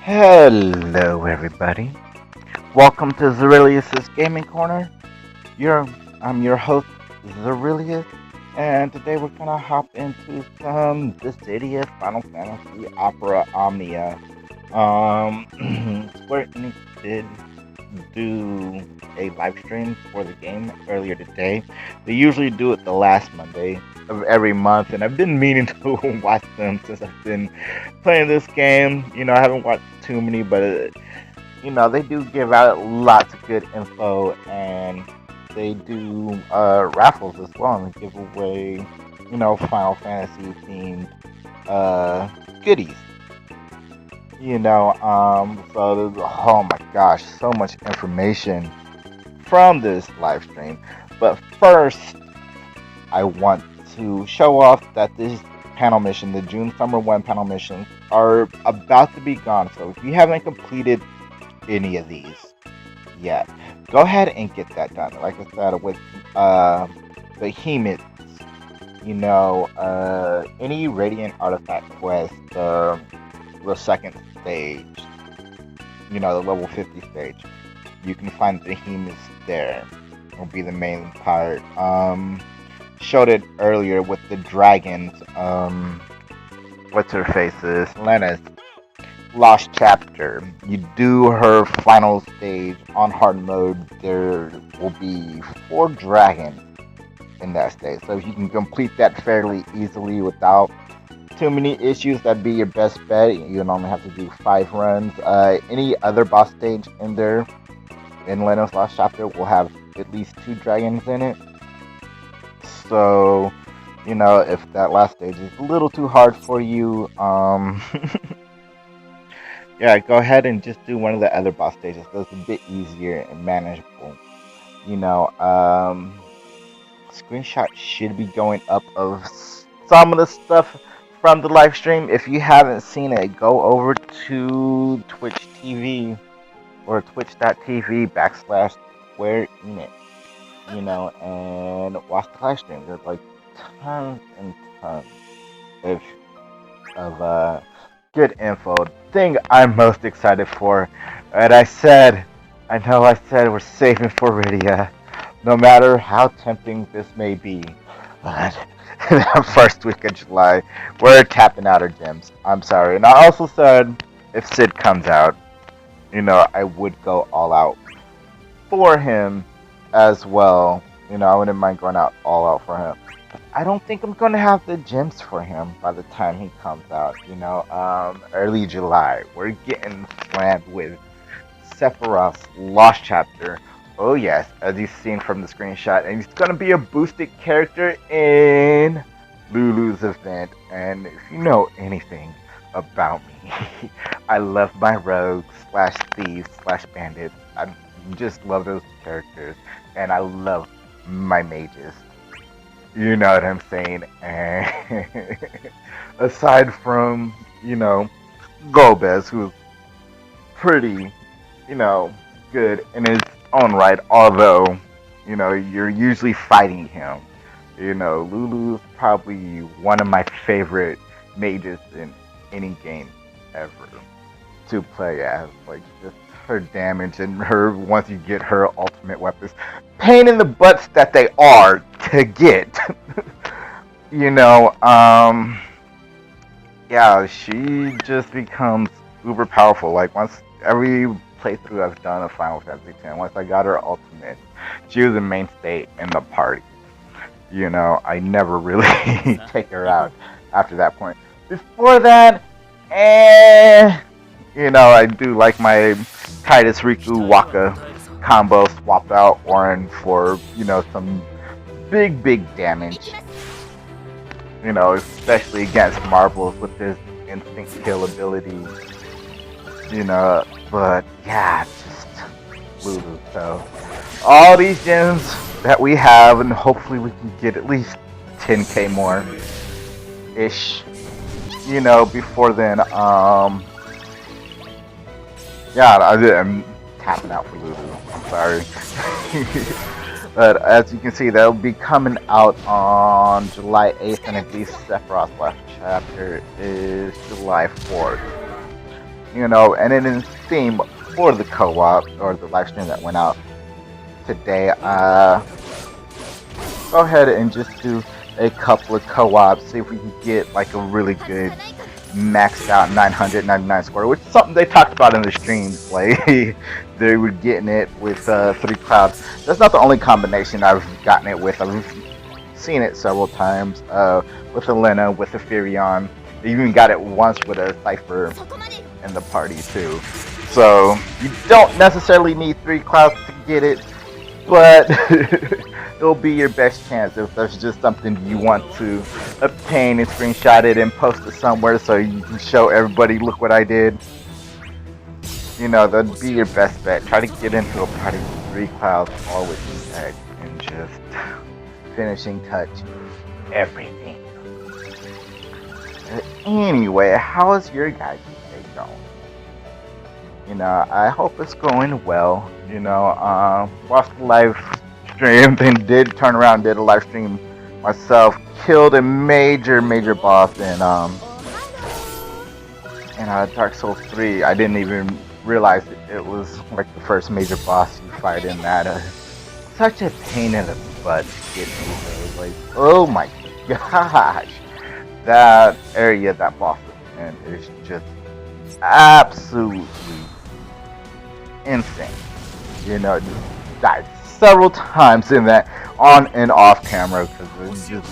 Hello, everybody. Welcome to Zerilius' Gaming Corner. I'm your host, Zerilius, and today we're gonna hop into some Dissidia Final Fantasy Opera Omnia. SquareEnix did do a live stream for the game earlier today. They usually do it the last Monday of every month, and I've been meaning to watch them since I've been playing this game. I haven't watched too many, but they do give out lots of good info, and they do raffles as well, and they give away Final Fantasy themed goodies. So there's, oh my gosh, so much information from this live stream. But first, I want to show off that this panel mission, the June Summer 1 panel missions, are about to be gone. So if you haven't completed any of these yet, go ahead and get that done. Like I said, with Behemoths, any Radiant Artifact quest, the second stage, the level 50 stage, you can find the Behemoths there. Will be the main part. Showed it earlier with the dragons. What's her faces? Lena's Lost Chapter. You do her final stage on hard mode. There will be 4 dragons in that stage, so if you can complete that fairly easily without too many issues, that'd be your best bet. You only have to do 5 runs. Any other boss stage in there in Lena's Lost Chapter will have at least 2 dragons in it. So, if that last stage is a little too hard for you, yeah, go ahead and just do one of the other boss stages. That's a bit easier and manageable. Screenshot should be going up of some of the stuff from the live stream. If you haven't seen it, go over to Twitch TV or twitch.tv/SquareEnix, and watch the live stream. There's like tons and tons of good info. Thing I'm most excited for, and I know I said we're saving for Rydia, no matter how tempting this may be, but that first week of July, we're tapping out our gems. I'm sorry. And I also said if Sid comes out, I would go all out for him as well. I wouldn't mind going out all out for him. But I don't think I'm going to have the gems for him by the time he comes out. Early July. We're getting slammed with Sephiroth's Lost Chapter. Oh yes, as you've seen from the screenshot, and he's gonna be a boosted character in Lulu's event. And if you know anything about me, I love my rogues / thieves / bandits. I just love those characters, and I love my mages. You know what I'm saying? And aside from Gomez, who's pretty, good in his own right, although you're usually fighting him. Lulu's probably one of my favorite mages in any game ever to play as. Like, just her damage and her, once you get her ultimate weapons, pain in the butts that they are to get. Yeah, she just becomes uber powerful. Like, once every playthrough I've done of Final Fantasy X, once I got her ultimate, she was a mainstay in the party. I never really take her out after that point. Before that, I do like my Titus Riku Waka combo, swap out Orin for, some big damage. Especially against marbles with his instinct kill ability. But yeah, just Lulu. So all these gems that we have, and hopefully we can get at least 10k more ish. Before then, yeah, I'm tapping out for Lulu. I'm sorry. But as you can see, that'll be coming out on July 8th, and at least Sephiroth's last chapter is July 4th. you know, and then in Steam for the co-op or the live stream that went out today, go ahead and just do a couple of co-ops, see if we can get like a really good maxed out 999 score, which is something they talked about in the streams. Like they were getting it with 3 clouds. That's not the only combination I've gotten it with. I've seen it several times with Elena, with Ephirion. They even got it once with a Cypher in the party too. So you don't necessarily need 3 clouds to get it, but it'll be your best chance if there's just something you want to obtain and screenshot it and post it somewhere so you can show everybody, look what I did. You know, that'd be your best bet. Try to get into a party with 3 clouds, all with the tag, and just finishing touch everything. Anyway, how is your guys' day going? You know, I hope it's going well. You know, watched the live stream, then did turn around, did a live stream myself, killed a major boss in Dark Souls 3. I didn't even realize it was like the first major boss you fight in that. Such a pain in the butt to get through. Like, oh my gosh, that area that boss is in is just absolutely insane. You know, died several times in that on and off camera because I just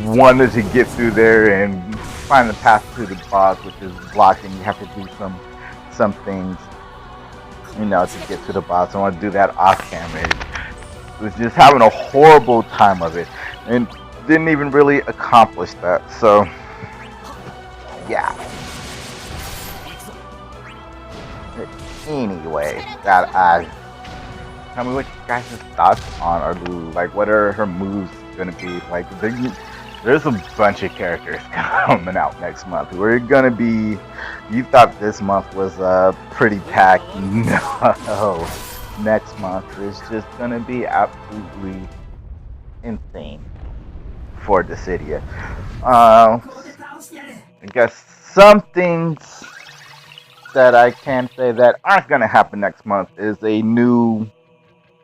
wanted to get through there and find the path to the boss, which is blocked, and you have to do some things, you know, to get to the boss. I want to do that off camera. It was just having a horrible time of it, and didn't even really accomplish that. So, yeah. Anyway, tell me what you guys' thoughts on our Lulu. Like, what are her moves gonna be? Like, there's a bunch of characters coming out next month. We're gonna be. You thought this month was pretty packed? No, next month is just gonna be absolutely insane for Dissidia. I guess some things that I can say that aren't gonna happen next month is a new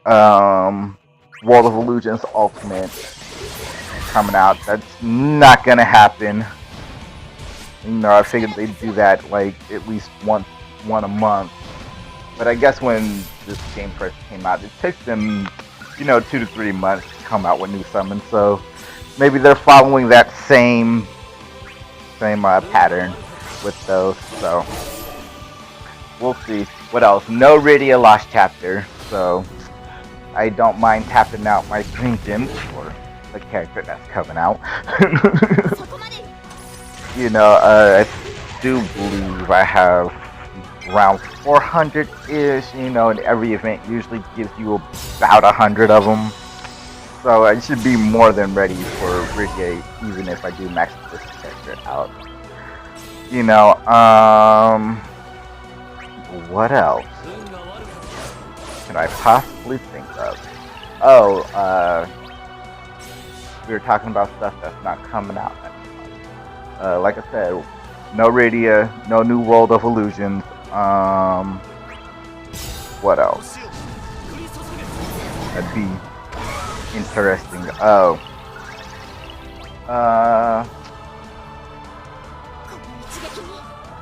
World of Illusions Ultimate coming out. That's not gonna happen. You know, I figured they'd do that like at least one a month. But I guess when this game first came out, it took them, you know, 2 to 3 months to come out with new summons. So maybe they're following that same pattern with those. So we'll see. What else? No Rydia Lost Chapter. So I don't mind tapping out my green gems for the character that's coming out. You know, I do believe I have around 400-ish, you know, and every event usually gives you about 100 of them. So I should be more than ready for Rydia, even if I do max this character out. You know, what else can I possibly think of? Oh, we were talking about stuff that's not coming out next month. Like I said, no Rydia, no new World of Illusions. What else? That'd be interesting. Oh. I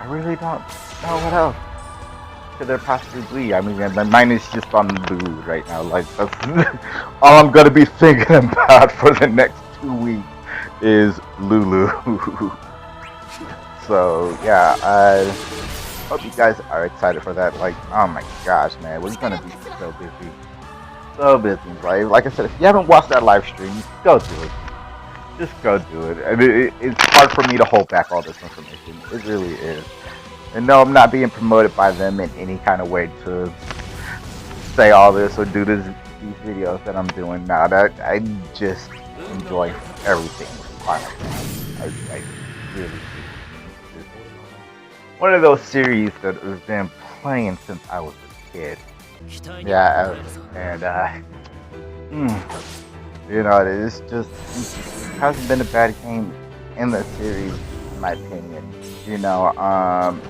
really don't know what else could there possibly be. I mean, my mind is just on Lulu right now. Like, that's all I'm gonna be thinking about for the next 2 weeks is Lulu. So yeah, I hope you guys are excited for that. Like, oh my gosh, man, we're gonna be so busy. So busy, right? Like I said, if you haven't watched that live stream, go do it. Just go do it. I mean, it's hard for me to hold back all this information. It really is. And no, I'm not being promoted by them in any kind of way to say all this or do these videos that I'm doing now. That I just enjoy everything. I really do. One of those series that has been playing since I was a kid. Yeah, and you know, it's just, it hasn't been a bad game in the series, in my opinion. You know,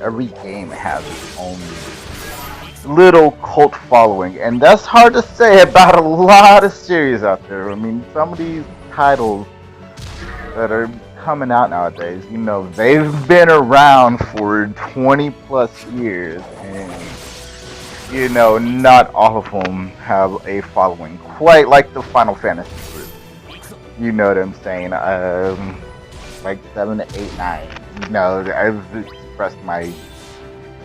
every game has its own little cult following, and that's hard to say about a lot of series out there. I mean, some of these titles that are coming out nowadays, you know, they've been around for 20 plus years, and you know, not all of them have a following quite like the Final Fantasy group. You know what I'm saying? Like 7, 8, 9. You know, I've expressed my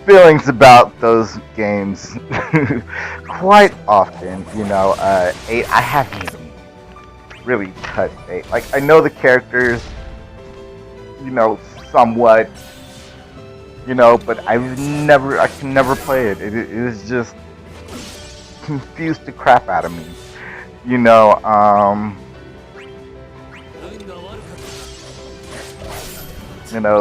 feelings about those games quite often. You know, 8, I haven't even really touched 8. Like, I know the characters, you know, somewhat, you know, but I can never play it. It is just confused the crap out of me. You know,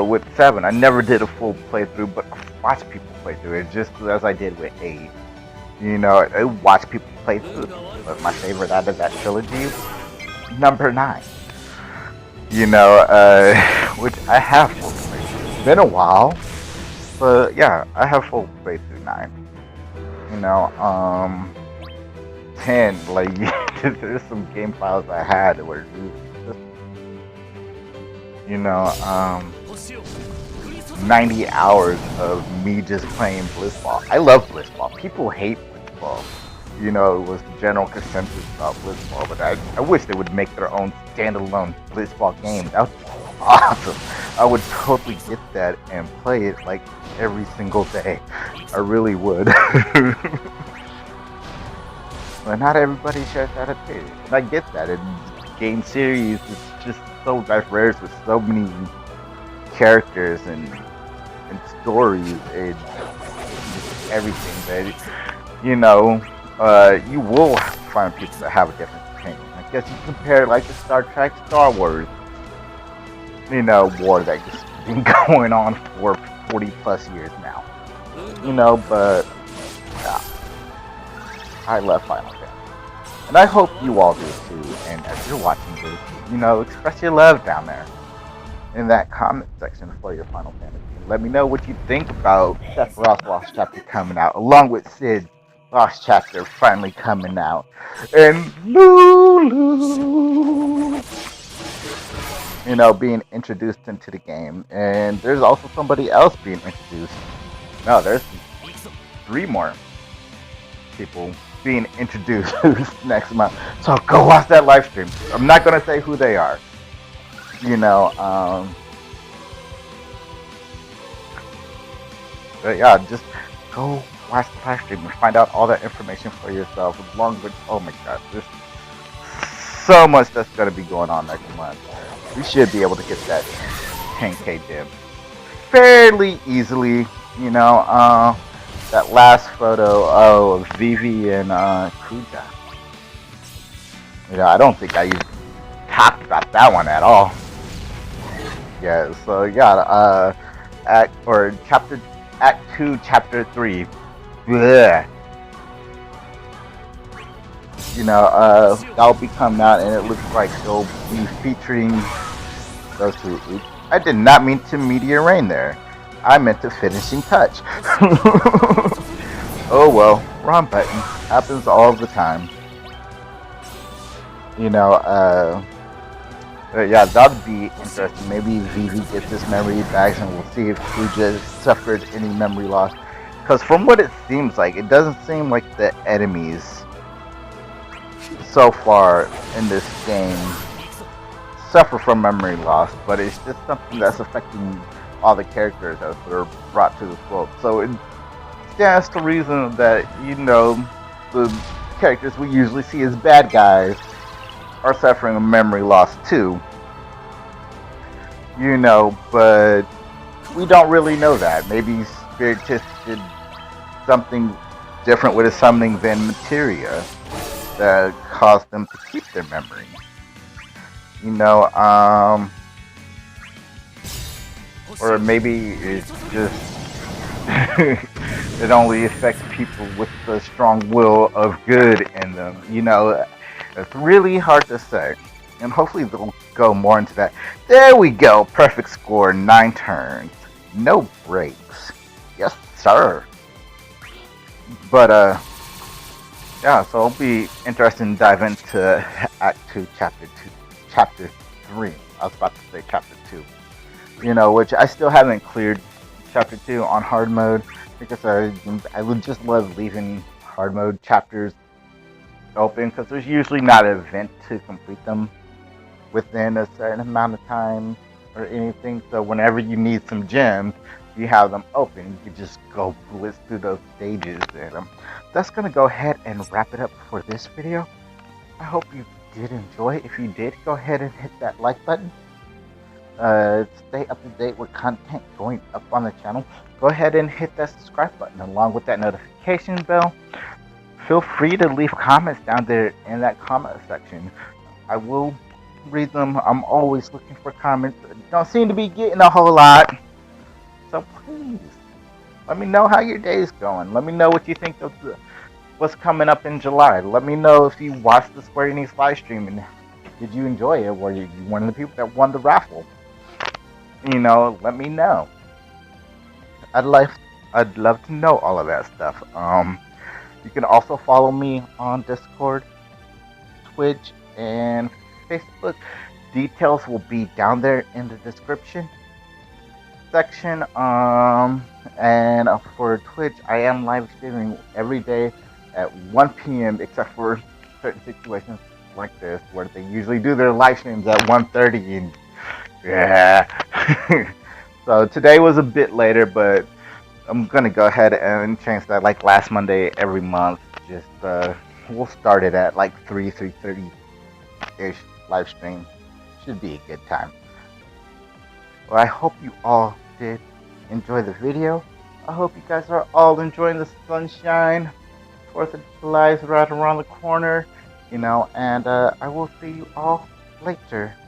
with 7, I never did a full playthrough, but I watched people play through it just as I did with 8. You know, I watched people play through it, but my favorite out of that trilogy, number 9. You know, which I have full playthrough. It's been a while, but yeah, I have full playthrough 9. You know, 10, like, there's some game files I had where just, you know, 90 hours of me just playing Blitzball. I love Blitzball. People hate Blitzball. You know, it was the general consensus about Blitzball, but I wish they would make their own standalone Blitzball game. That would be awesome. I would totally get that and play it like every single day. I really would. But not everybody shares that opinion. And I get that. And game series is just so diverse with so many characters and stories and everything that, you know, you will find people that have a different opinion. I guess you compare like the Star Trek, Star Wars, you know, war that just been going on for 40 plus years now. You know, but yeah, I love Final Fantasy. And I hope you all do too. And as you're watching this, you know, express your love down there in that comment section for your Final Fantasy. Let me know what you think about Sephiroth Lost Chapter coming out, along with Sid Lost Chapter finally coming out, and Lulu, you know, being introduced into the game. And there's also somebody else being introduced. No, there's 3 more people being introduced next month. So go watch that live stream. I'm not gonna say who they are. You know, but yeah, just go watch the live stream and find out all that information for yourself. Along with, oh my god, there's so much that's gonna be going on next month. We should be able to get that 10K dim fairly easily. You know, that last photo of Vivi and Kuja. You know, I don't think I even talked about that one at all. Yeah, so yeah, Act 2, Chapter 3. Blech. You know, that'll be coming out, and it looks like it'll be featuring those 2. Oops. I did not mean to meteor rain there. I meant to finishing touch. Oh well, wrong button. Happens all the time. You know, yeah, that would be interesting. Maybe Vivi gets his memory back, and we'll see if Kuja suffered any memory loss. Because from what it seems like, it doesn't seem like the enemies so far in this game suffer from memory loss, but it's just something that's affecting all the characters that were brought to this world. So it stands to reason that, you know, the characters we usually see as bad guys are suffering a memory loss too. You know, but we don't really know that. Maybe Spiritist did something different with his summoning than Materia that caused them to keep their memory. You know, or maybe it's just it only affects people with the strong will of good in them. You know, it's really hard to say. And hopefully they'll go more into that. There we go. Perfect score. 9 turns. No breaks. Yes, sir. But yeah. So it'll be interesting to dive into Act 2, Chapter 2, Chapter 3. I was about to say Chapter 2. Which I still haven't cleared Chapter 2 on hard mode because I would just love leaving hard mode chapters open because there's usually not an event to complete them within a certain amount of time or anything. So whenever you need some gems, you have them open. You can just go blitz through those stages. And that's going to go ahead and wrap it up for this video. I hope you did enjoy. If you did, go ahead and hit that like button. Stay up to date with content going up on the channel. Go ahead and hit that subscribe button along with that notification bell. Feel free to leave comments down there in that comment section. I will read them. I'm always looking for comments. Don't seem to be getting a whole lot. So please, let me know how your day's going. Let me know what you think of what's coming up in July. Let me know if you watched the SquareEnix live stream and did you enjoy it? Were you one of the people that won the raffle? Let me know. I'd love to know all of that stuff. You can also follow me on Discord, Twitch, and Facebook. Details will be down there in the description section. And for Twitch, I am live streaming every day at 1 p.m. except for certain situations like this where they usually do their live streams at 1:30 and yeah. So today was a bit later, but I'm gonna go ahead and change that like last Monday every month. Just we'll start it at like 3:30 ish live stream. Should be a good time. Well, I hope you all did enjoy the video. I hope you guys are all enjoying the sunshine. 4th of July is right around the corner, and I will see you all later.